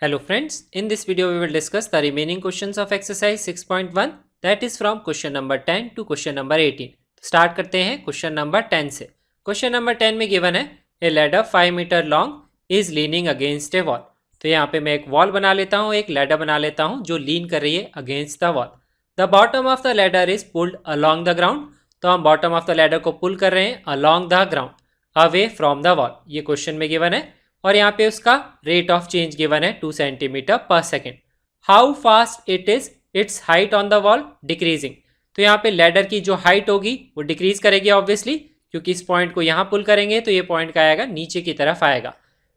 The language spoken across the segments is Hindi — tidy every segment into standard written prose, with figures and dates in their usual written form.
Hello friends, in this video we will discuss the remaining questions of exercise 6.1 that is from question number 10 to question number 18. तो स्टार्ट करते हैं क्वेश्चन नंबर 10 से. क्वेश्चन नंबर 10 में गिवन है a ladder 5 metre long is leaning against a wall. तो यहाँ पे मैं एक वॉल बना लेता हूँ, एक लैडर बना लेता हूँ जो लीन कर रही है against the wall. The bottom of the ladder is pulled along the ground. तो हम बॉटम ऑफ द लैडर को पुल कर रहे हैं along the ground away from the wall. ये क्वेश्चन में गिवन है और यहाँ पे उसका रेट ऑफ चेंज गिवन है 2 सेंटीमीटर पर second. How fast it is it's height on the wall decreasing. तो यहाँ पे लैडर की जो हाइट होगी वो डिक्रीज करेगी ऑब्वियसली, क्योंकि इस पॉइंट को यहाँ पुल करेंगे तो ये पॉइंट का आएगा नीचे की तरफ आएगा.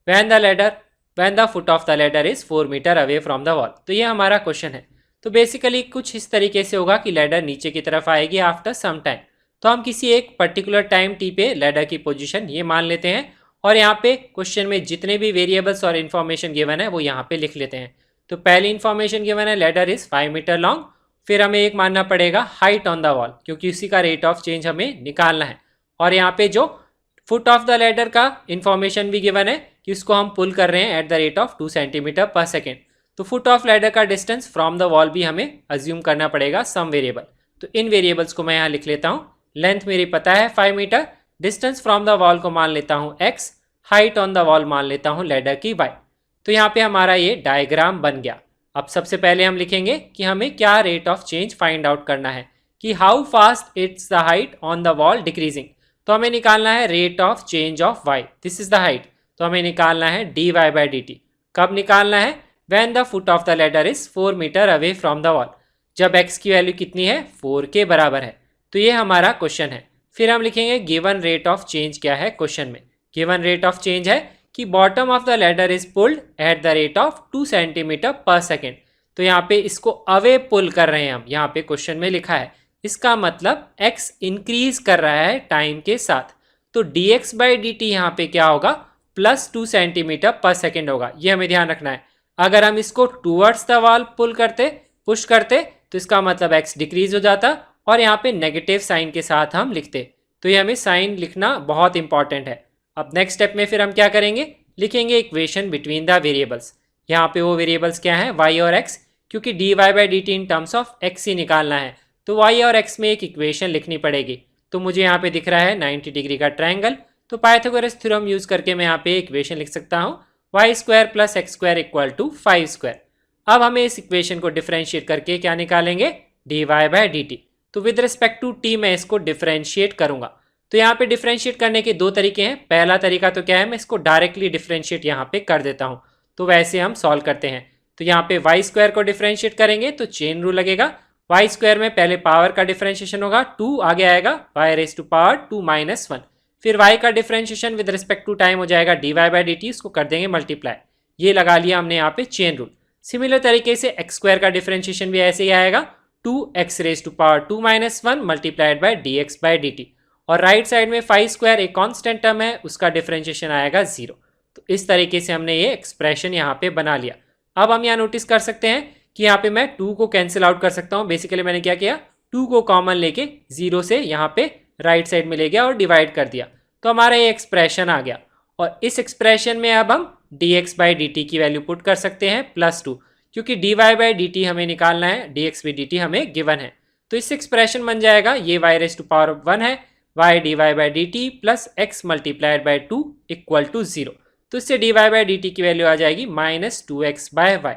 When the foot of the ladder is 4 metre away from the wall. तो ये हमारा क्वेश्चन है. तो बेसिकली कुछ इस तरीके से होगा कि लैडर नीचे की तरफ आएगी आफ्टर सम टाइम. तो हम किसी एक पर्टिकुलर टाइम टी पे लैडर की पोजिशन ये मान लेते हैं और यहाँ पे क्वेश्चन में जितने भी वेरिएबल्स और इन्फॉर्मेशन गिवन है वो यहाँ पे लिख लेते हैं. तो पहली इन्फॉर्मेशन गिवन है लैडर इज 5 मीटर लॉन्ग. फिर हमें एक मानना पड़ेगा हाइट ऑन द वॉल, क्योंकि उसी का रेट ऑफ चेंज हमें निकालना है. और यहाँ पे जो फुट ऑफ द लैडर का इन्फॉर्मेशन भी गिवन है कि उसको हम पुल कर रहे हैं eight the rate of 2 centimetre पर सेकेंड. तो फुट ऑफ लैडर का डिस्टेंस फ्रॉम द वॉल भी हमें अज्यूम करना पड़ेगा सम वेरिएबल. तो इन वेरिएबल्स को मैं यहाँ लिख लेता हूँ. लेंथ मेरी पता है 5 metre, distance from the wall को मान लेता हूँ x, height on the wall मान लेता हूँ लैडर की y. तो यहाँ पे हमारा ये डायग्राम बन गया. अब सबसे पहले हम लिखेंगे कि हमें क्या rate of change find out करना है, कि how fast it's the height on the wall decreasing. तो हमें निकालना है rate of change of y. This is the height. तो हमें निकालना है dy बाई dt. कब निकालना है? When the foot of the ladder is 4 metre away from the wall. जब x की वैल्यू कितनी है? 4 के बराबर है. तो ये हमारा क्वेश्चन है. फिर हम लिखेंगे गिवन रेट ऑफ चेंज क्या है क्वेश्चन में. गिवन रेट ऑफ चेंज है कि bottom of the ladder is pulled eight the rate of 2 centimetre पर सेकेंड. तो यहाँ पे इसको अवे पुल कर रहे हैं हम, यहाँ पे क्वेश्चन में लिखा है. इसका मतलब x इंक्रीज कर रहा है टाइम के साथ. तो dx बाई dt यहाँ पे क्या होगा? प्लस 2 सेंटीमीटर पर सेकेंड होगा. ये हमें ध्यान रखना है. अगर हम इसको टूवर्ड्स द वॉल पुल करते, पुश करते, तो इसका मतलब x डिक्रीज हो जाता और यहाँ पे नेगेटिव साइन के साथ हम लिखते. तो ये हमें साइन लिखना बहुत इंपॉर्टेंट है. अब नेक्स्ट स्टेप में फिर हम क्या करेंगे? लिखेंगे इक्वेशन बिटवीन द वेरिएबल्स. यहाँ पे वो वेरिएबल्स क्या हैं? y और x, क्योंकि dy by dt in terms of x ही निकालना है. तो y और x में एक इक्वेशन लिखनी पड़ेगी. तो मुझे यहाँ पे दिख रहा है 90 डिग्री का ट्रायंगल. तो पाइथागोरस थ्योरम यूज करके मैं यहाँ पे इक्वेशन लिख सकता हूँ y square plus X square equal to 5 square. अब हमें इस इक्वेशन को डिफरेंशिएट करके क्या निकालेंगे? dy by dt. तो विद रिस्पेक्ट टू t मैं इसको डिफरेंशिएट करूंगा. तो यहाँ पे डिफरेंशिएट करने के दो तरीके हैं. पहला तरीका तो क्या है, मैं इसको डायरेक्टली डिफरेंशिएट यहाँ पे कर देता हूँ. तो वैसे हम सॉल्व करते हैं. तो यहाँ पे वाई स्क्वायर को डिफरेंशिएट करेंगे तो चेन रूल लगेगा. वाई स्क्वायर में पहले पावर का डिफरेंशिएशन होगा, 2 आगे आएगा Y raise to power 2 minus 1. फिर वाई का differentiation with respect to time हो जाएगा D Y by D T, उसको कर देंगे मल्टीप्लाई. ये लगा लिया हमने यहाँ पे चेन रूल. सिमिलर तरीके से एक्स स्क्वायर का डिफरेंशिएशन भी ऐसे ही आएगा, 2x raise to power 2 minus 1 multiplied by D X by D T. और राइट साइड में 5 स्क्वायर एक कांस्टेंट टर्म है, उसका डिफरेंशिएशन आएगा 0. तो इस तरीके से हमने ये एक्सप्रेशन यहाँ पे बना लिया. अब हम यहाँ नोटिस कर सकते हैं कि यहाँ पे मैं 2 को कैंसिल आउट कर सकता हूँ. बेसिकली मैंने क्या किया, 2 को कॉमन लेके 0 से यहाँ पे राइट साइड में ले गया और डिवाइड कर दिया. तो हमारा ये एक्सप्रेशन आ गया. और इस एक्सप्रेशन में अब हम dx बाई dt की वैल्यू पुट कर सकते हैं +2, क्योंकि dy बाई dt हमें निकालना है, dx बाई dt हमें गिवन है. तो इस एक्सप्रेशन बन जाएगा, ये y रेज टू पावर 1 है, y dy by dt plus x multiplied by 2 equal to 0. तो इससे dy बाई dt की वैल्यू आ जाएगी -2x बाय y.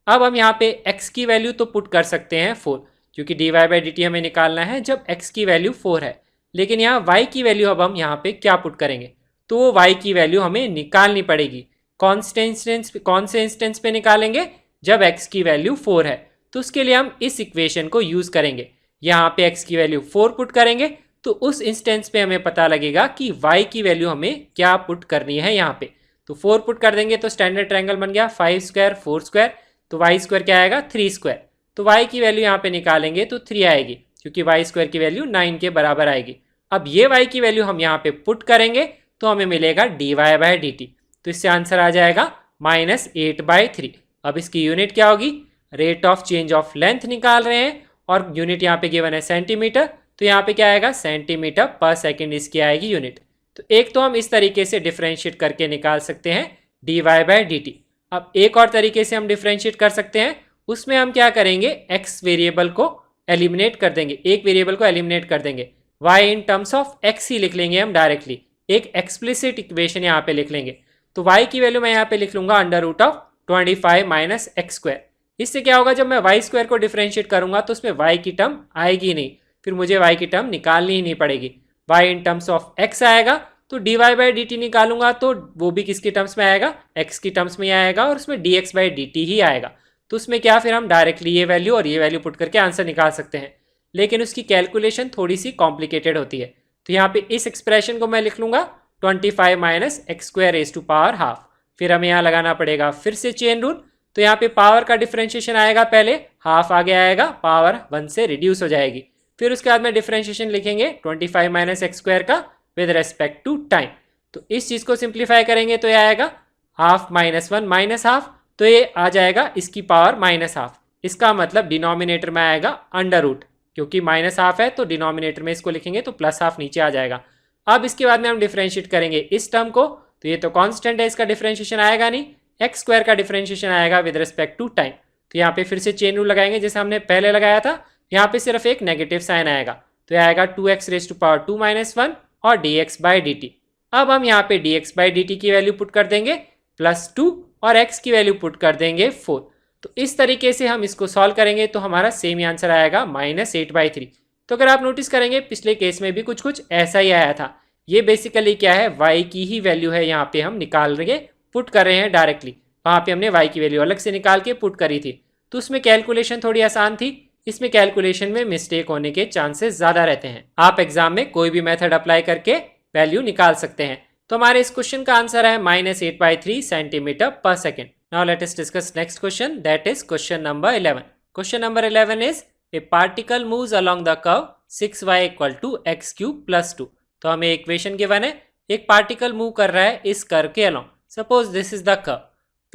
अब हम यहाँ पे x की वैल्यू तो पुट कर सकते हैं 4, क्योंकि dy बाई dt हमें निकालना है जब x की वैल्यू 4 है. लेकिन यहाँ y की वैल्यू अब हम यहाँ पे क्या पुट करेंगे? तो वो y की वैल्यू हमें निकालनी पड़ेगी. कौन से इंस्टेंस पे निकालेंगे? जब x की वैल्यू 4 है. तो उसके लिए हम इस इक्वेशन को यूज करेंगे. यहाँ पे x की वैल्यू 4 पुट करेंगे तो उस इंस्टेंस पे हमें पता लगेगा कि y की वैल्यू हमें क्या पुट करनी है यहाँ पे. तो 4 पुट कर देंगे तो स्टैंडर्ड ट्रायंगल बन गया 5 स्क्वायर 4 स्क्वायर. तो y स्क्वायर क्या आएगा? 3 स्क्वायर. तो y की वैल्यू यहाँ पे निकालेंगे तो 3 आएगी, क्योंकि y स्क्वायर की वैल्यू 9 के बराबर आएगी. अब ये y की वैल्यू हम यहाँ पे पुट करेंगे तो हमें मिलेगा dy बाई dt. तो इससे आंसर आ जाएगा -8/3. अब इसकी यूनिट क्या होगी? Rate of change of length निकाल रहे हैं और यूनिट यहाँ पे गिवन है सेंटीमीटर. तो यहाँ पे क्या आएगा? सेंटीमीटर पर सेकेंड इसकी आएगी यूनिट. तो एक तो हम इस तरीके से डिफरेंशिएट करके निकाल सकते हैं dy बाई dt. अब एक और तरीके से हम डिफ्रेंशिएट कर सकते हैं, उसमें हम क्या करेंगे, x वेरिएबल को एलिमिनेट कर देंगे, एक वेरिएबल को एलिमिनेट कर देंगे, y in terms of x ही लिख लेंगे हम डायरेक्टली, एक एक्सप्लिसिट इक्वेशन यहाँ पे लिख लेंगे। तो y की वैल्यू मैं यहाँ पे लिख लूंगा under root of 25 minus X square. इससे क्या होगा, जब मैं y स्क्वायर को डिफ्रेंशिएट करूंगा तो उसमें y की टर्म आएगी नहीं, फिर मुझे y की टर्म निकालनी ही नहीं पड़ेगी, y in terms of x आएगा, तो dy बाई डी टी निकालूंगा तो वो भी किसकी टर्म्स में आएगा, x की टर्म्स में ही आएगा, और उसमें dx बाई डी टी ही आएगा। तो उसमें क्या, फिर हम डायरेक्टली ये वैल्यू और ये वैल्यू पुट करके आंसर निकाल सकते हैं, लेकिन उसकी कैलकुलेशन थोड़ी सी कॉम्प्लिकेटेड होती है। तो यहाँ पे इस एक्सप्रेशन को मैं लिख लूंगा 25 minus X square raise to power half, फिर हमें यहाँ लगाना पड़ेगा फिर से चेन रूल। तो यहाँ पे पावर का डिफरेंशिएशन आएगा, पहले हाफ आगे आएगा, पावर 1 से रिड्यूस हो जाएगी, फिर उसके बाद में डिफरेंशिएशन लिखेंगे 25 माइनस एक्स स्क्वायर का विद रेस्पेक्ट टू टाइम। तो इस चीज़ को सिंप्लीफाई करेंगे तो ये आएगा हाफ माइनस 1 माइनस हाफ, तो ये आ जाएगा इसकी पावर माइनस हाफ। इसका मतलब डिनोमिनेटर में आएगा अंडर रूट, क्योंकि माइनस हाफ है तो डिनोमिनेटर में इसको लिखेंगे तो प्लस हाफ नीचे आ जाएगा। अब इसके बाद में हम डिफरेंशिएट करेंगे इस टर्म को, तो ये तो कांस्टेंट है, इसका डिफरेंशिएशन आएगा नहीं, एक्स स्क्वायर का डिफरेंशिएशन आएगा विद रिस्पेक्ट टू टाइम। तो यहाँ पे फिर से चेन रूल लगाएंगे जैसे हमने पहले लगाया था, यहाँ पे सिर्फ एक नेगेटिव साइन आएगा, तो यह आएगा 2x raise to power 2 minus 1 और dx बाई डी टी। अब हम यहाँ पे dx बाई डी टी की वैल्यू पुट कर देंगे +2 और x की वैल्यू पुट कर देंगे 4। तो इस तरीके से हम इसको सॉल्व करेंगे तो हमारा सेम ही आंसर आएगा -8/3। तो अगर आप नोटिस करेंगे पिछले केस में भी कुछ ऐसा ही आया था। ये बेसिकली क्या है, y की ही वैल्यू है, यहाँ पे हम निकाल रहे पुट कर रहे हैं डायरेक्टली, वहाँ पे हमने y की वैल्यू अलग से निकाल के पुट करी थी, तो उसमें कैलकुलेशन थोड़ी आसान थी, इसमें कैलकुलेशन में मिस्टेक होने के चांसेस ज़्यादा रहते हैं। आप एग्जाम में कोई भी मेथड अप्लाई करके वैल्यू निकाल सकते हैं। तो हमारे इस क्वेश्चन का आंसर है -8/3 सेंटीमीटर पर second. Now let us discuss next question, that is question number 11। Question number 11 is a particle moves along the curve 6y = x³ + 2। तो हमें इक्वेशन गिवन है, एक पार्टिकल मूव कर रहा है इस कर्व के along, suppose this is the curve,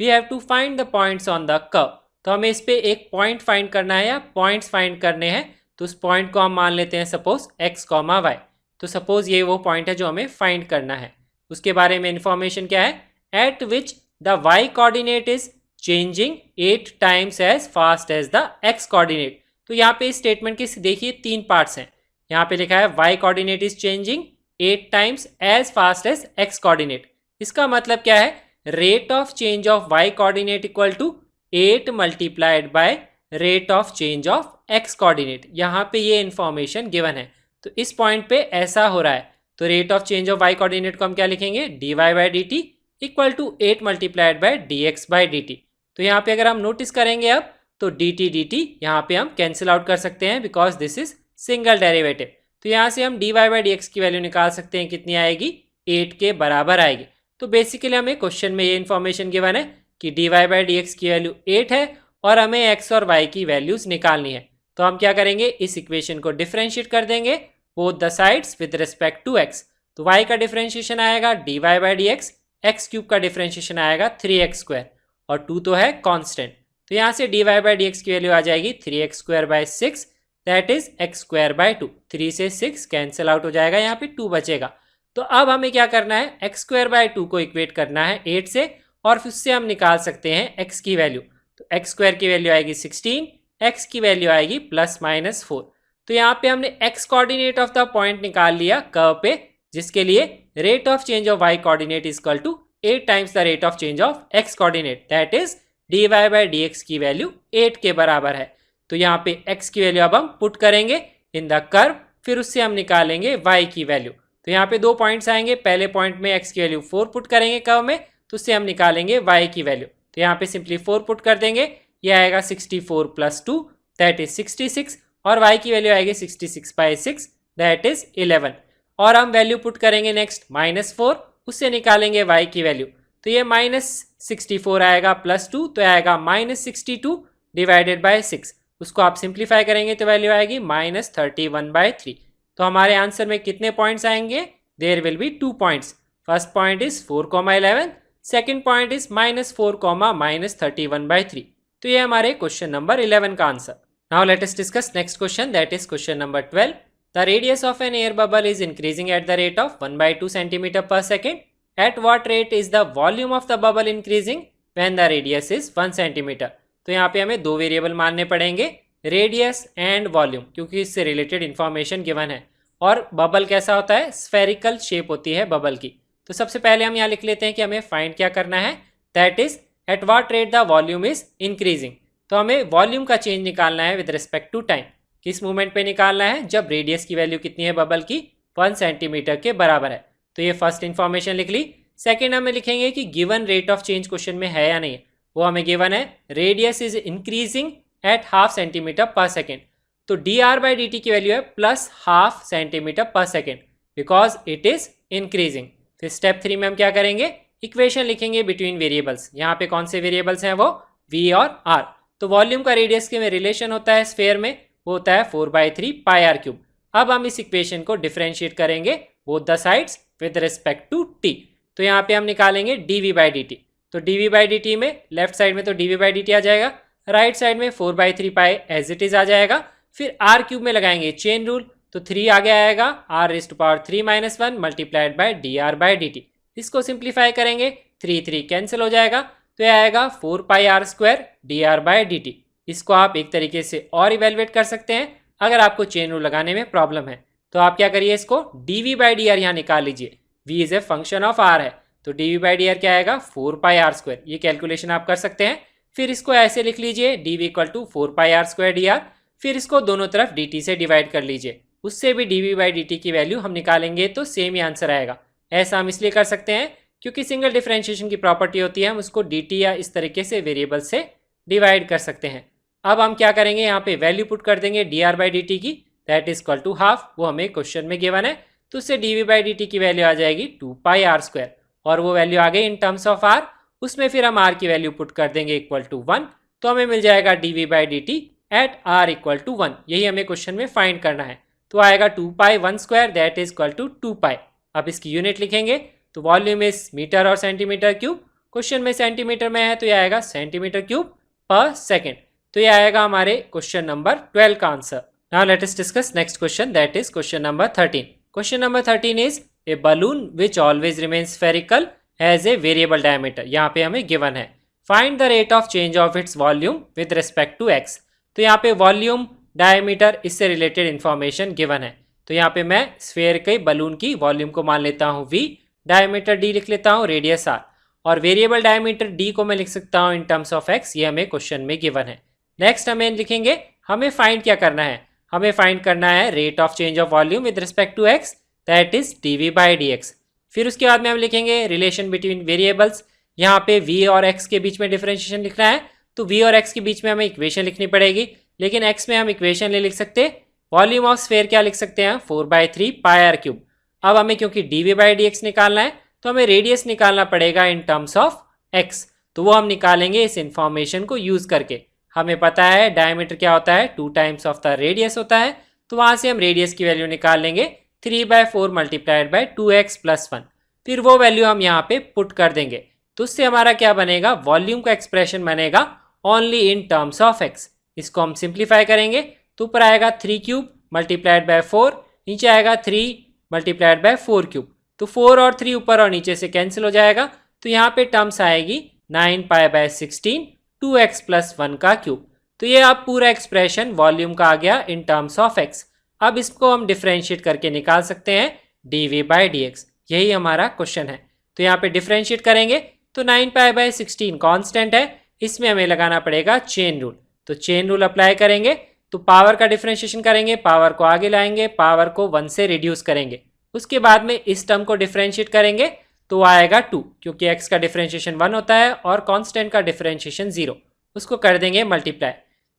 we have to find the points on the curve. तो हमें इस पे एक पॉइंट फाइंड करना है या पॉइंट्स फाइंड करने हैं, तो उस पॉइंट को हम मान लेते हैं सपोज x, y। तो सपोज ये वो पॉइंट है जो हमें फाइंड करना है। उसके बारे में इंफॉर्मेशन क्या है, at which the y coordinate is changing 8 times as fast as the x coordinate. तो यहाँ पे इस स्टेटमेंट के देखिए 3 पार्ट्स हैं। यहाँ पे लिखा है y coordinate is changing 8 times as fast as x coordinate. इसका मतलब क्या है, rate of change of y coordinate equal to 8 multiplied by rate of change of x coordinate. यहाँ पे ये इंफॉर्मेशन गिवन है, तो इस पॉइंट पे ऐसा हो रहा है, तो rate of change of y coordinate को हम क्या लिखेंगे, dy by D T equal to 8 multiplied by dx by D T. तो यहाँ पे अगर हम नोटिस करेंगे अब, तो dt यहाँ पे हम कैंसिल आउट कर सकते हैं because this is single derivative. तो यहाँ से हम dy बाई डी एक्स की वैल्यू निकाल सकते हैं, कितनी आएगी, 8 के बराबर आएगी। तो बेसिकली हमें क्वेश्चन में ये इन्फॉर्मेशन गिवन है कि dy बाई डी एक्स की वैल्यू 8 है और हमें x और y की वैल्यूज निकालनी है। तो हम क्या करेंगे, इस इक्वेशन को डिफरेंशिएट कर देंगे both the sides with respect to x। तो y का डिफरेंशिएशन आएगा dy by D X, x³ का डिफरेंशिएशन आएगा 3x², और 2 तो है कांस्टेंट। तो यहाँ से dy बाई डी एक्स की वैल्यू आ जाएगी 3x²/6, दैट इज x²/2। 3 से 6 कैंसिल आउट हो जाएगा, यहाँ पे 2 बचेगा। तो अब हमें क्या करना है, x²/2 को इक्वेट करना है 8 से, और फिर उससे हम निकाल सकते हैं x की वैल्यू। तो x² की वैल्यू आएगी 16, x की वैल्यू आएगी +-4। तो यहाँ पे हमने x coordinate of the point निकाल लिया कर्व पे, जिसके लिए rate of change of y coordinate is equal to 8 times the rate of change of x coordinate, that is dy by D X की वैल्यू 8 के बराबर है। तो यहाँ पे x की वैल्यू अब हम पुट करेंगे इन द कर्व, फिर उससे हम निकालेंगे y की वैल्यू। तो यहाँ पे 2 पॉइंट्स आएंगे, पहले पॉइंट में x की वैल्यू 4 पुट करेंगे कर्व में, तो उससे हम निकालेंगे y की वैल्यू। तो यहाँ पे सिंपली 4 पुट कर देंगे, ये आएगा 64 + 2 दैट इज 66, और y की वैल्यू आएगी 66/6 दैट इज 11। और हम वैल्यू पुट करेंगे नेक्स्ट -4, उससे निकालेंगे y की वैल्यू। तो ये -64 आएगा +2, तो आएगा -62 डिवाइडेड बाय 6। उसको आप सिंप्लीफाई करेंगे तो वैल्यू आएगी -31/3। तो हमारे आंसर में कितने पॉइंट्स आएंगे, there will be 2 points. First point is 4,11, second point is -4, -31/3। तो ये हमारे क्वेश्चन नंबर 11 का answer. Now let us discuss next question, that is question number 12। The radius of an air bubble is increasing at the rate of 1/2 cm/s. At what rate is the volume of the bubble increasing when the radius is 1 centimetre. तो यहाँ पे हमें दो वेरिएबल मानने पड़ेंगे, रेडियस एंड वॉल्यूम, क्योंकि इससे रिलेटेड इन्फॉर्मेशन गिवन है। और बबल कैसा होता है, स्फेरिकल शेप होती है बबल की। तो सबसे पहले हम यहाँ लिख लेते हैं कि हमें फाइंड क्या करना है, that is at what rate the volume is increasing. तो हमें वॉल्यूम का चेंज निकालना है विद रिस्पेक्ट टू टाइम। किस मूवमेंट पे निकालना है, जब रेडियस की वैल्यू कितनी है बबल की, 1 सेंटीमीटर के बराबर है। तो ये फर्स्ट इन्फॉर्मेशन लिख ली। सेकेंड हमें लिखेंगे कि given rate of change question में है या नहीं, वो हमें गिवन है radius is increasing at half centimetre पर सेकेंड। तो dr/dt की वैल्यू है प्लस हाफ सेंटीमीटर पर second because it is increasing. फिर स्टेप 3 में हम क्या करेंगे, इक्वेशन लिखेंगे बिटवीन वेरिएबल्स। यहाँ पे कौन से वेरिएबल्स हैं, वो v और r। तो वॉल्यूम का रेडियस के में रिलेशन होता है स्फेयर में, वो होता है 4/3 पाई r क्यूब। अब हम इस इक्वेशन को डिफरेंशिएट करेंगे both the sides with respect to t। तो यहाँ पे हम निकालेंगे dv/dt। तो dv/dt में लेफ्ट साइड में तो dv/dt आ जाएगा, राइट साइड में 4/3 पाई एज इट इज आ जाएगा। फिर r क्यूब में लगाएंगे चेन रूल, तो 3 आगे आएगा, r⁻³ - 1 मल्टीप्लाइड बाय dr/dt। इसको सिंप्लीफाई करेंगे, 3 कैंसिल हो जाएगा, तो यह आएगा 4 पाई r² dr/dt। इसको आप एक तरीके से और इवेलुएट कर सकते हैं अगर आपको चेन रूल लगाने में प्रॉब्लम है। तो आप क्या करिए, इसको dv/dr यहाँ निकाल लीजिए। v is a function of r है, तो dv/dr क्या आएगा, 4 पाई r²। ये कैलकुलेशन आप कर सकते हैं। फिर इसको ऐसे लिख लीजिए, dv = 4 पाई r² dr। फिर इसको दोनों तरफ dt से डिवाइड कर लीजिए, उससे भी dv/dt की वैल्यू हम निकालेंगे तो सेम ही आंसर आएगा। ऐसा हम इसलिए कर सकते हैं क्योंकि सिंगल डिफरेंशिएशन की प्रॉपर्टी होती है, हम उसको dt या इस तरीके से वेरिएबल से डिवाइड कर सकते हैं। अब हम क्या करेंगे, यहाँ पे वैल्यू पुट कर देंगे dr/dt की, that is equal to half, वो हमें क्वेश्चन में गिवन है। तो उससे dv/dt की वैल्यू आ जाएगी 2 पाई r², और वो वैल्यू आ गई इन टर्म्स ऑफ r। उसमें फिर हम r की वैल्यू पुट कर देंगे इक्वल टू 1, तो हमें मिल जाएगा dv/dt एट r = 1। यही हमें क्वेश्चन में फाइंड करना है। तो आएगा 2 पाई 1² दैट इज इक्वल टू 2 पाई। अब इसकी यूनिट लिखेंगे, तो वॉल्यूम इज मीटर और सेंटीमीटर क्यूब, क्वेश्चन में सेंटीमीटर में है तो यह आएगा सेंटीमीटर क्यूब पर सेकेंड। तो यह आएगा हमारे क्वेश्चन नंबर 12 का answer. Now let us discuss next question, that is question number 13। Question number 13 is a balloon which always remains spherical has a variable diameter. यहाँ पे हमें गिवन है find the rate of change of its volume with respect to x। तो यहाँ पे वॉल्यूम, डायमीटर, इससे रिलेटेड इंफॉर्मेशन गिवन है। तो यहाँ पे मैं स्फेयर के बलून की वॉल्यूम को मान लेता हूँ v, डायमीटर d लिख लेता हूँ, रेडियस r, और वेरिएबल डायमीटर d को मैं लिख सकता हूँ इन टर्म्स ऑफ x। ये हमें क्वेश्चन में गिवन है। नेक्स्ट हमें लिखेंगे, हमें फाइंड क्या करना है, हमें फाइंड करना है rate of change of volume with respect to x, that is dv/dx। फिर उसके बाद में हम लिखेंगे रिलेशन बिटवीन वेरिएबल्स। यहाँ पे v और x के बीच में डिफरेंशिएशन लिखना है, तो v और x के बीच में हमें इक्वेशन लिखनी पड़ेगी, लेकिन x में हम इक्वेशन नहीं लिख सकते। वॉल्यूम ऑफ स्फेयर क्या लिख सकते हैं, 4/3 पाई r³। अब हमें क्योंकि dv/dx निकालना है तो हमें रेडियस निकालना पड़ेगा इन टर्म्स ऑफ x। तो वो हम निकालेंगे इस इंफॉर्मेशन को यूज करके। हमें पता है डायमीटर क्या होता है, 2 टाइम्स ऑफ द रेडियस होता है, तो वहां से हम रेडियस की वैल्यू निकाल लेंगे 3/4 मल्टीप्लाइड बाय 2x + 1। फिर वो वैल्यू हम यहाँ पे पुट कर देंगे, तो उससे हमारा क्या बनेगा, वॉल्यूम का एक्सप्रेशन बनेगा only in terms of x। इसको हम सिंप्लीफाई करेंगे तो ऊपर आएगा 3³ मल्टीप्लाइड बाय 4, नीचे आएगा 3 मल्टीप्लाइड बाय 4³। तो 4 और 3 ऊपर और नीचे से कैंसिल हो जाएगा, तो यहाँ पे टर्म्स आएगी 9 π/16 2x + 1 का क्यूब। तो ये अब पूरा एक्सप्रेशन वॉल्यूम का आ गया इन टर्म्स ऑफ x। अब इसको हम डिफरेंशिएट करके निकाल सकते हैं dv/dx। यही हमारा क्वेश्चन है। तो यहाँ पे डिफरेंशिएट करेंगे तो 9 π/16 कांस्टेंट है, इसमें हमें लगाना पड़ेगा चेन रूल। तो चेन रूल अप्लाई करेंगे तो पावर का डिफरेंशिएशन करेंगे, पावर को आगे लाएंगे, पावर को 1 से रिड्यूस करेंगे, उसके बाद में इस टर्म को डिफरेंशिएट करेंगे तो आएगा 2, क्योंकि x का डिफरेंशिएशन 1 होता है और कांस्टेंट का डिफरेंशिएशन 0, उसको कर देंगे मल्टीप्लाई।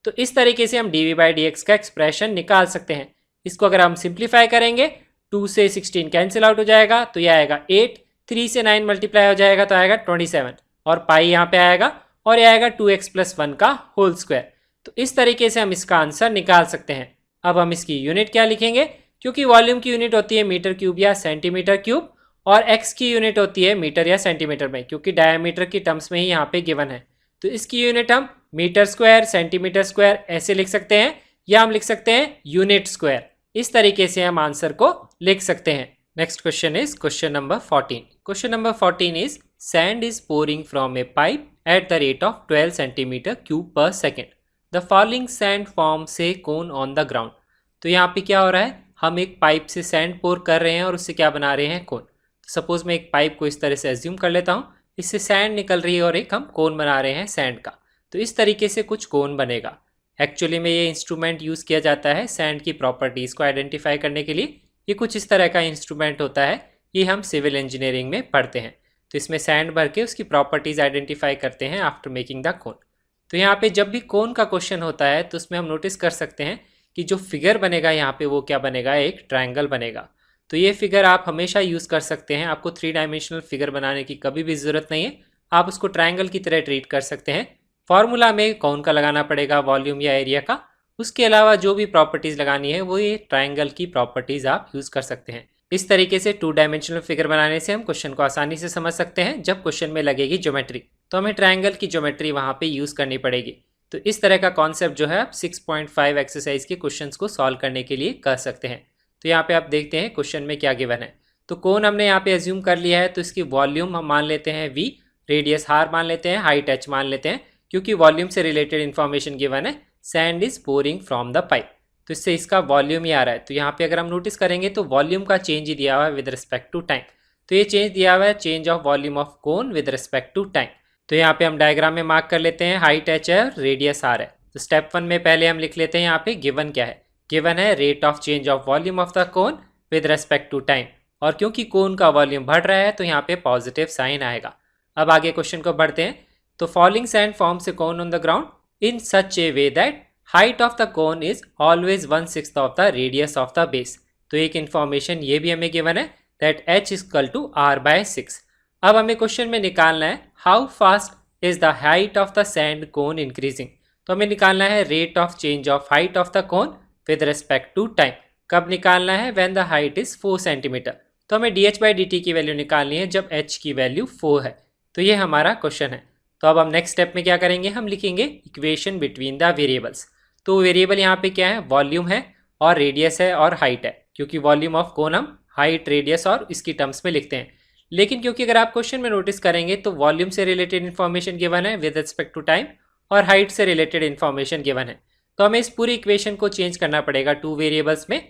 तो इस तरीके से हम dv/dx का एक्सप्रेशन निकाल सकते हैं। इसको अगर हम सिंप्लीफाई करेंगे 2 से 16 कैंसिल आउट हो जाएगा, तो यह आएगा 8, 3 से 9 मल्टीप्लाई हो जाएगा तो आएगा 27, और पाई यहाँ पे आएगा और यह आएगा 2x + 1 का होल स्क्वायर। तो इस तरीके से हम इसका आंसर निकाल सकते हैं। अब हम इसकी यूनिट क्या लिखेंगे, क्योंकि वॉल्यूम की यूनिट होती है मीटर क्यूब या सेंटीमीटर क्यूब, और x की यूनिट होती है मीटर या सेंटीमीटर में, क्योंकि डायमीटर की टर्म्स में ही यहाँ पे गिवन है। तो इसकी यूनिट हम मीटर स्क्वायर, सेंटीमीटर स्क्वायर ऐसे लिख सकते हैं, या हम लिख सकते हैं यूनिट स्क्वायर। इस तरीके से हम आंसर को लिख सकते हैं। Next question is question number 14। Question number 14 is sand is pouring from a pipe at the rate of 12 centimeter cube per second. The falling sand forms a cone on the ground. तो यहाँ पे क्या हो रहा है, हम एक पाइप से सैंड पोर कर रहे हैं और उससे क्या बना रहे हैं, कोन. सपोज मैं एक पाइप को इस तरह से एज्यूम कर लेता हूँ, इससे सैंड निकल रही है और एक हम कोन बना रहे हैं सैंड का. तो इस तरीके से कुछ कोन बनेगा. एक्चुअली में ये इंस्ट्रूमेंट यूज़ किया जाता है सैंड की प्रॉपर्टीज़ को आइडेंटिफाई करने के लिए. ये कुछ इस तरह का इंस्ट्रूमेंट होता है, ये हम सिविल इंजीनियरिंग में पढ़ते हैं. तो इसमें सैंड भर के उसकी प्रॉपर्टीज़ आइडेंटिफाई करते हैं आफ्टर मेकिंग द कोन. तो यहाँ पे जब भी कोन का क्वेश्चन होता है तो उसमें हम नोटिस कर सकते हैं कि जो फिगर बनेगा यहाँ पे वो क्या बनेगा, एक ट्रायंगल बनेगा. तो ये फिगर आप हमेशा यूज़ कर सकते हैं. आपको 3 डायमेंशनल फिगर बनाने की कभी भी ज़रूरत नहीं है, आप उसको ट्रायंगल की तरह ट्रीट कर सकते हैं. फॉर्मूला में कौन का लगाना पड़ेगा, वॉल्यूम या एरिया का. उसके अलावा जो भी प्रॉपर्टीज़ लगानी है वो ये ट्रायंगल की प्रॉपर्टीज़ आप यूज़ कर सकते हैं. इस तरीके से 2 डायमेंशनल फिगर बनाने से हम क्वेश्चन को आसानी से समझ सकते हैं. जब क्वेश्चन में लगेगी ज्योमेट्री तो हमें ट्रायंगल की ज्योमेट्री वहाँ पे यूज़ करनी पड़ेगी. तो इस तरह का कॉन्सेप्ट जो है आप 6.5 एक्सरसाइज के क्वेश्चंस को सॉल्व करने के लिए कर सकते हैं. तो यहाँ पे आप देखते हैं क्वेश्चन में क्या गिवन है. तो कोन हमने यहाँ पे एज्यूम कर लिया है, तो इसकी वॉल्यूम हम मान लेते हैं v, रेडियस r मान लेते हैं, हाइट h मान लेते हैं, क्योंकि वॉल्यूम से रिलेटेड इन्फॉर्मेशन गिवन है. Sand is pouring from the pipe, तो इससे इसका वॉल्यूम ही आ रहा है. तो यहाँ पे अगर हम नोटिस करेंगे तो वॉल्यूम का चेंज ही दिया हुआ है विद रिस्पेक्ट टू टाइम. तो ये चेंज दिया हुआ है, change of volume of cone with respect to time. तो यहाँ पे हम डायग्राम में मार्क कर लेते हैं, हाइट h है और रेडियस r है. तो स्टेप 1 में पहले हम लिख लेते हैं यहाँ पे गिवन क्या है. गिवन है rate of change of volume of the cone with respect to time. और क्योंकि कोन का वॉल्यूम बढ़ रहा है तो यहाँ पे पॉजिटिव साइन आएगा. अब आगे क्वेश्चन को बढ़ते हैं. तो falling sand forms a cone on the ground in such A way that height of the cone is always 1/6 of the radius of the base. तो एक इन्फॉर्मेशन ये भी हमें गिवन है that h equal to r/6. अब हमें क्वेश्चन में निकालना है how fast is the height of the sand cone increasing. तो हमें निकालना है rate of change of height of the cone with respect to time. कब निकालना है, when the height is 4 centimetre. तो हमें dh/dt की वैल्यू निकालनी है जब h की वैल्यू 4 है. तो ये हमारा क्वेश्चन है. तो अब हम नेक्स्ट स्टेप में क्या करेंगे, हम लिखेंगे इक्वेशन बिटवीन द वेरिएबल्स. तो वेरिएबल यहाँ पे क्या है, वॉल्यूम है और रेडियस है और हाइट है, क्योंकि वॉल्यूम ऑफ कोन हम हाइट, रेडियस और इसकी टर्म्स में लिखते हैं. लेकिन क्योंकि अगर आप क्वेश्चन में नोटिस करेंगे तो वॉल्यूम से रिलेटेड इन्फॉर्मेशन गिवन है विद रिस्पेक्ट टू टाइम और हाइट से रिलेटेड इन्फॉर्मेशन गिवन है. तो हमें इस पूरी इक्वेशन को चेंज करना पड़ेगा 2 वेरिएबल्स में,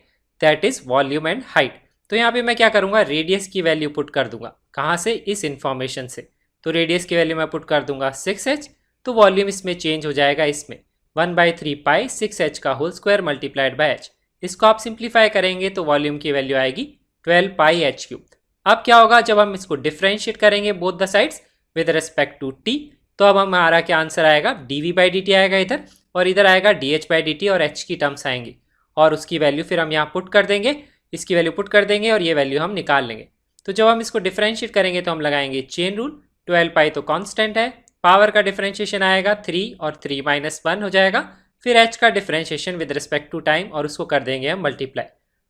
that is volume and height. तो यहाँ पे मैं क्या करूँगा, रेडियस की वैल्यू पुट कर दूंगा. कहाँ से, इस इन्फॉर्मेशन से. तो रेडियस की वैल्यू मैं पुट कर दूंगा 6h. तो वॉल्यूम इसमें चेंज हो जाएगा, इसमें 1/3 पाई 6h का whole square multiplied by h. इसको आप सिंप्लीफाई करेंगे तो वॉल्यूम की वैल्यू आएगी 12 पाई h3. अब क्या होगा, जब हम इसको डिफ्रेंशिएट करेंगे both the sides with respect to t, तो अब हमारा क्या आंसर आएगा, dv/dt आएगा इधर, और इधर आएगा dh/dt और h की टर्म्स आएंगी. और उसकी वैल्यू फिर हम यहाँ पुट कर देंगे, इसकी वैल्यू पुट कर देंगे और ये वैल्यू हम निकाल लेंगे. तो जब हम इसको डिफ्रेंशिएट करेंगे तो हम लगाएंगे चेन रूल. 12 पाई तो कांस्टेंट है, पावर का डिफरेंशिएशन आएगा 3 और 3 - 1 हो जाएगा. फिर h का differentiation with respect to time और उसको कर देंगे हम मल्टीप्लाई.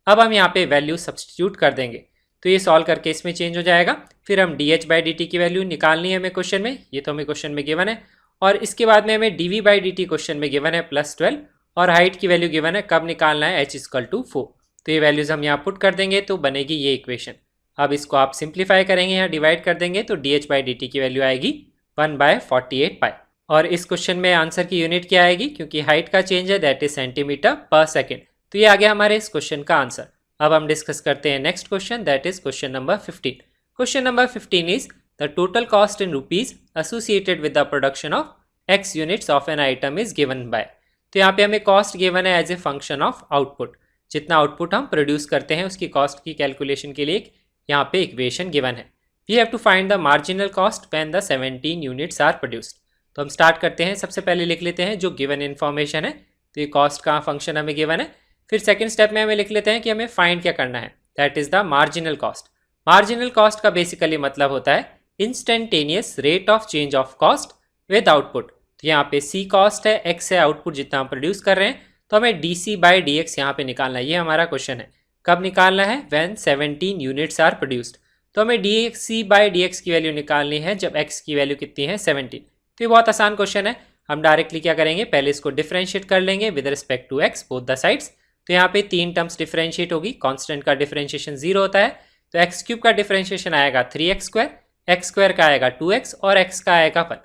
अब हम यहाँ पे वैल्यू सब्सटीट्यूट कर देंगे तो ये सॉल्व करके इसमें चेंज हो जाएगा. फिर हम dh/dt की वैल्यू निकालनी है हमें क्वेश्चन में, ये तो हमें क्वेश्चन में गिवन है. और इसके बाद में हमें dv/dt क्वेश्चन में गिवन है +12 और हाइट की वैल्यू गिवन है, कब निकालना है, h इक्वल टू 4. तो ये वैल्यूज हम यहाँ पुट कर देंगे तो बनेगी ये इक्वेशन. अब इसको आप सिंप्लीफाई करेंगे, यहाँ डिवाइड कर देंगे तो dh/dt की वैल्यू आएगी 1/48 पाई. और इस क्वेश्चन में आंसर की यूनिट क्या आएगी, क्योंकि हाइट का चेंज है दैट इज सेंटीमीटर पर सेकेंड. तो ये आ गया हमारे इस क्वेश्चन का आंसर. अब हम डिस्कस करते हैं next question, that is question number 15. Question number 15 is the total cost in rupees associated with the production of x units of an item is given by. तो यहाँ पे हमें कॉस्ट गिवन है as a function of output. जितना आउटपुट हम प्रोड्यूस करते हैं उसकी कॉस्ट की कैलकुलेशन के लिए यहाँ पे इक्वेशन गिवन है. We have to find the marginal cost when the 17 units are produced. तो हम स्टार्ट करते हैं, सबसे पहले लिख लेते हैं जो गिवन इन्फॉर्मेशन है. तो ये कॉस्ट का फंक्शन हमें गिवन है. फिर सेकंड स्टेप में हमें लिख लेते हैं कि हमें फाइंड क्या करना है, that is the marginal cost. Marginal cost का बेसिकली मतलब होता है instantaneous rate of change of cost with output. तो यहाँ पे c कॉस्ट है, x है आउटपुट जितना हम प्रोड्यूस कर रहे हैं, तो हमें dc/dx यहाँ पे निकालना है. ये हमारा क्वेश्चन है, कब निकालना है, व्हेन 17 यूनिट्स आर प्रोड्यूस्ड. तो हमें dc/dx की वैल्यू निकालनी है जब x की वैल्यू कितनी है, 17. तो ये बहुत आसान क्वेश्चन है. हम डायरेक्टली क्या करेंगे, पहले इसको डिफरेंशिएट कर लेंगे with respect to x both the sides. तो यहाँ पे 3 टर्म्स डिफरेंशिएट होगी, कांस्टेंट का डिफरेंशिएशन 0 होता है, तो x³ का डिफरेंशिएशन आएगा 3x², एक्स स्क्वायर का आएगा 2x और x का आएगा 1।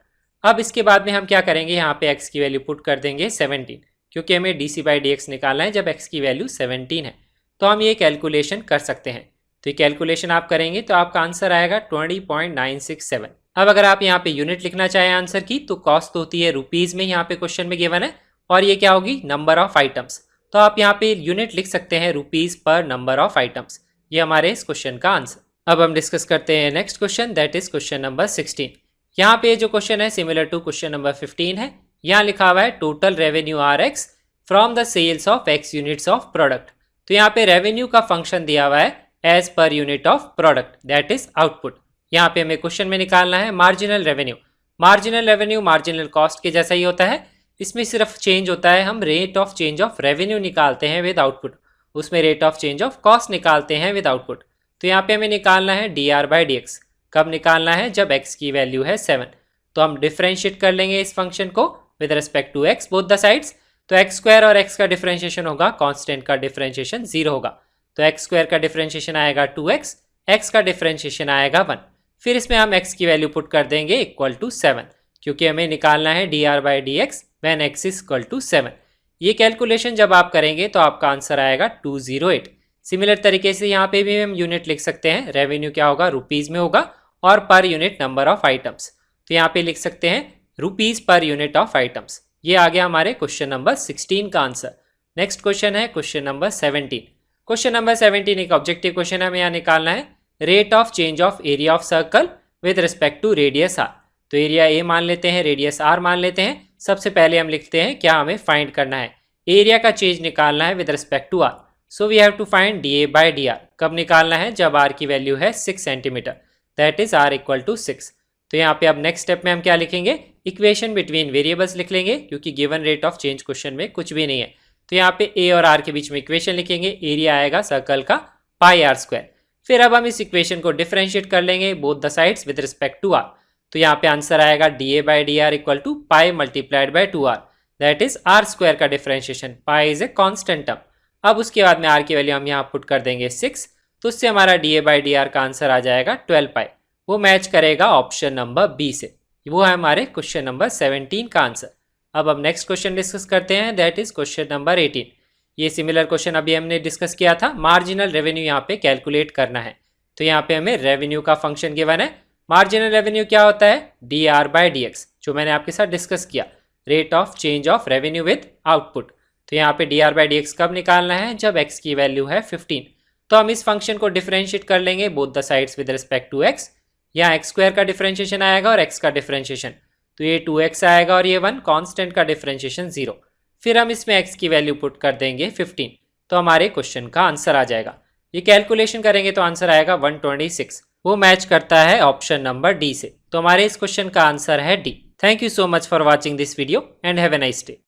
अब इसके बाद में हम क्या करेंगे, यहाँ पे x की वैल्यू पुट कर देंगे 17, क्योंकि हमें dc/dx निकालना है जब x की वैल्यू 17 है। तो हम ये कैलकुलेशन कर सकते हैं। तो ये कैलकुलेशन आप करेंगे तो आपका आंसर आएगा 20.967। अब अगर आप यहाँ पे यूनिट लिखना चाहें आंसर की, तो कॉस्ट होती है रुपीज में, यहाँ पे क्वेश्चन में गिवन है, और ये क्या होगी, नंबर ऑफ आइटम्स। तो आप यहाँ पे यूनिट लिख सकते हैं rupees per number of items. ये हमारे इस क्वेश्चन का आंसर। अब हम डिस्कस करते हैं next question, that is question number 16। यहाँ पे जो क्वेश्चन है सिमिलर टू क्वेश्चन नंबर 15 है। यहाँ लिखा हुआ है total revenue R X from the sales of X units of product. तो यहाँ पे रेवेन्यू का फंक्शन दिया हुआ है as per unit of product, that is output. यहाँ पे हमें क्वेश्चन में निकालना है marginal revenue. Marginal revenue marginal cost के जैसा ही होता है, इसमें सिर्फ चेंज होता है, हम rate of change of revenue निकालते हैं विद आउटपुट, उसमें rate of change of cost निकालते हैं विद आउटपुट। तो यहाँ पे हमें निकालना है dr/dx। कब निकालना है, जब x की वैल्यू है 7। तो हम डिफरेंशिएट कर लेंगे इस फंक्शन को with respect to x both the sides. तो x स्क्वायर और x का डिफरेंशिएशन होगा, कांस्टेंट का डिफरेंशिएशन 0 होगा। तो x स्क्वायर का डिफरेंशिएशन आएगा 2x, x का डिफरेंशिएशन आएगा 1। फिर इसमें हम x की वैल्यू पुट कर देंगे इक्वल टू 7, क्योंकि हमें निकालना है dr/dx when x is equal to 7। ये कैलकुलेशन जब आप करेंगे तो आपका आंसर आएगा 208। सिमिलर तरीके से यहाँ पे भी हम यूनिट लिख सकते हैं। रेवेन्यू क्या होगा, रुपीज में होगा, और per unit number of items. तो यहाँ पे लिख सकते हैं rupees per unit of items. ये आ गया हमारे क्वेश्चन नंबर 16 का आंसर। नेक्स्ट क्वेश्चन है क्वेश्चन नंबर 17। क्वेश्चन नंबर 17 एक ऑब्जेक्टिव क्वेश्चन है, हमें यहाँ निकालना है rate of change of area of circle with respect to radius R. तो एरिया ए मान लेते हैं, रेडियस आर मान लेते हैं। सबसे पहले हम लिखते हैं क्या हमें फाइंड करना है, एरिया का चेंज निकालना है with respect to r. So we have to find dA/dr। कब निकालना है, जब r की वैल्यू है 6 centimetre, that is r equal to 6। तो यहाँ पे अब नेक्स्ट स्टेप में हम क्या लिखेंगे, इक्वेशन बिटवीन वेरिएबल्स लिख लेंगे, क्योंकि given rate of change question में कुछ भी नहीं है। तो यहाँ पे a और r के बीच में इक्वेशन लिखेंगे, एरिया आएगा सर्कल का πr²। फिर अब हम इस इक्वेशन को डिफरेंशिएट कर लेंगे both the sides with respect to r। तो यहाँ पे आंसर आएगा dA/dr equal to pi multiplied by 2r, that is r² का differentiation. Pi is a constant term. अब उसके बाद में r की वैल्यू हम यहाँ पुट कर देंगे 6, तो उससे हमारा dA/dr का आंसर आ जाएगा 12 पाई। वो मैच करेगा ऑप्शन नंबर बी से। वो है हमारे क्वेश्चन नंबर 17 का आंसर। अब हम नेक्स्ट क्वेश्चन डिस्कस करते हैं, दैट इज क्वेश्चन नंबर 18। ये सिमिलर क्वेश्चन अभी हमने डिस्कस किया था। मार्जिनल रेवेन्यू यहाँ पे कैलकुलेट करना है। तो यहाँ पे हमें रेवेन्यू का फंक्शन गिवन है। मार्जिनल रेवेन्यू क्या होता है, dr/dx, जो मैंने आपके साथ डिस्कस किया, rate of change of revenue with output. तो यहाँ पे dr/dx कब निकालना है, जब x की वैल्यू है 15। तो हम इस फंक्शन को डिफरेंशिएट कर लेंगे both the sides with respect to x। यहाँ x² का डिफरेंशिएशन आएगा और x का डिफरेंशिएशन, तो ये 2x आएगा और ये 1, कांस्टेंट का डिफरेंशिएशन 0। फिर हम इसमें x की वैल्यू पुट कर देंगे 15, तो हमारे क्वेश्चन का आंसर आ जाएगा। ये कैलकुलेशन करेंगे तो आंसर आएगा 126। वो मैच करता है ऑप्शन नंबर डी से। तो हमारे इस क्वेश्चन का आंसर है D. Thank you so much for watching this video and have a nice day.